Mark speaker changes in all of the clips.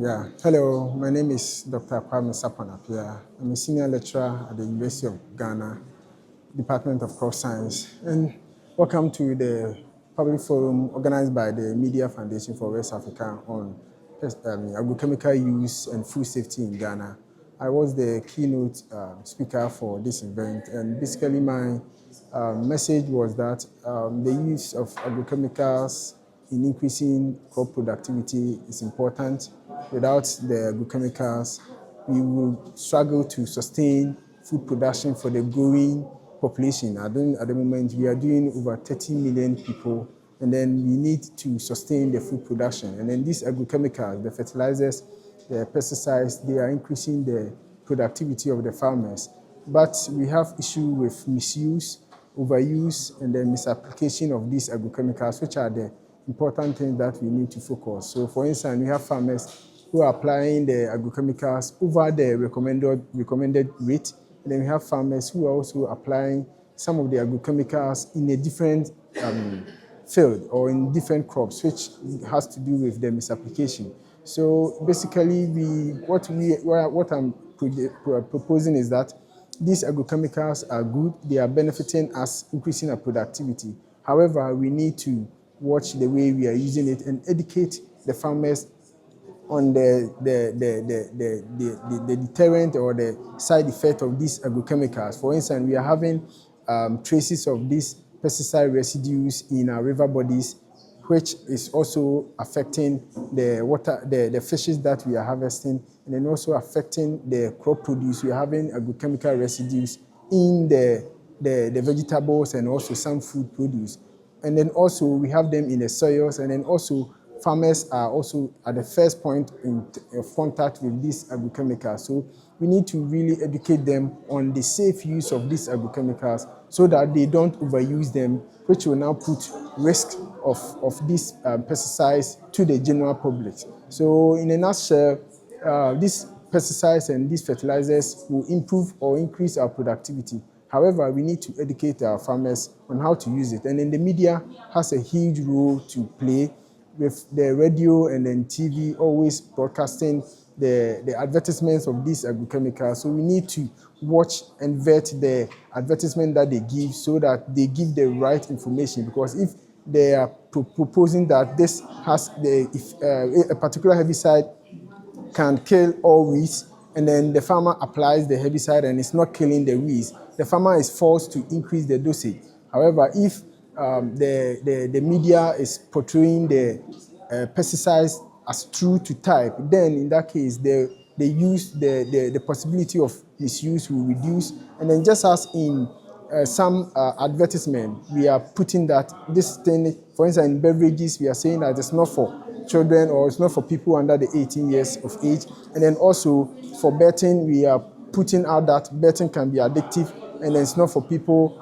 Speaker 1: Hello, my name is Dr. Kwame Sarpong Appiah. I'm a senior lecturer at the University of Ghana, Department of Crop Science, and welcome to the public forum organized by the Media Foundation for West Africa on agrochemical use and food safety in Ghana. I was the keynote speaker for this event, and basically my message was that the use of agrochemicals in increasing crop productivity is important. Without the agrochemicals, we will struggle to sustain food production for the growing population. At the moment, we are doing over 30 million people, and then we need to sustain the food production. And then these agrochemicals, the fertilizers, the pesticides, they are increasing the productivity of the farmers. But we have issue with misuse, overuse, and the misapplication of these agrochemicals, which are the important things that we need to focus. So for instance, we have farmers who are applying the agrochemicals over the recommended rate, and then we have farmers who are also applying some of the agrochemicals in a different field or in different crops, which has to do with the misapplication. So basically, what I'm proposing is that these agrochemicals are good, they are benefiting us, increasing our productivity. However, we need to watch the way we are using it and educate the farmers on the deterrent or the side effect of these agrochemicals. For instance, we are having traces of these pesticide residues in our river bodies, which is also affecting the water, the fishes that we are harvesting, and then also affecting the crop produce. We are having agrochemical residues in the vegetables and also some food produce. And then also we have them in the soils, and then also farmers are also at the first point of contact with these agrochemicals. So we need to really educate them on the safe use of these agrochemicals so that they don't overuse them, which will now put risk of these pesticides to the general public. So in a nutshell, these pesticides and these fertilizers will improve or increase our productivity. However, we need to educate our farmers on how to use it. And then the media has a huge role to play, with the radio and then TV always broadcasting the advertisements of these agrochemicals. So we need to watch and vet the advertisement that they give so that they give the right information. Because if they are proposing that this has a particular herbicide can kill all weeds, and then the farmer applies the herbicide and it's not killing the weeds, the farmer is forced to increase the dosage. However, if the media is portraying the pesticides as true to type, then in that case, the possibility of misuse will reduce. And then just as in some advertisement, we are putting that this thing, for instance, in beverages, we are saying that it's not for children or it's not for people under the 18 years of age. And then also for betting, we are putting out that betting can be addictive, and it's not for people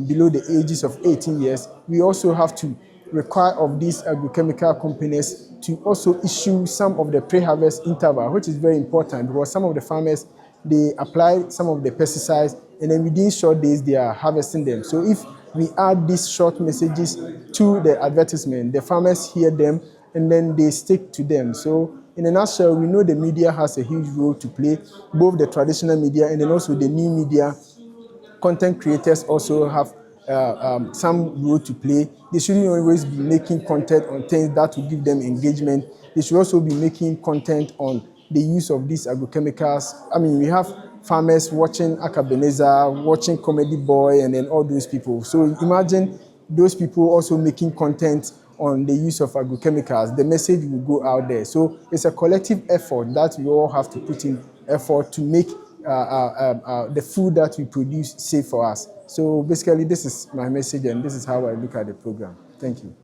Speaker 1: below the ages of 18 years. We also have to require of these agrochemical companies to also issue some of the pre-harvest interval, which is very important because some of the farmers, they apply some of the pesticides and then within short days they are harvesting them. So if we add these short messages to the advertisement, the farmers hear them and then they stick to them. So in a nutshell, we know the media has a huge role to play, both the traditional media and then also the new media. Content creators also have some role to play. They shouldn't always be making content on things that will give them engagement. They should also be making content on the use of these agrochemicals. I mean, we have farmers watching Akabeneza, watching Comedy Boy, and then all those people. So imagine those people also making content on the use of agrochemicals. The message will go out there. So it's a collective effort that we all have to put in effort to make the food that we produce safe for us. So basically, this is my message, and this is how I look at the program. Thank you.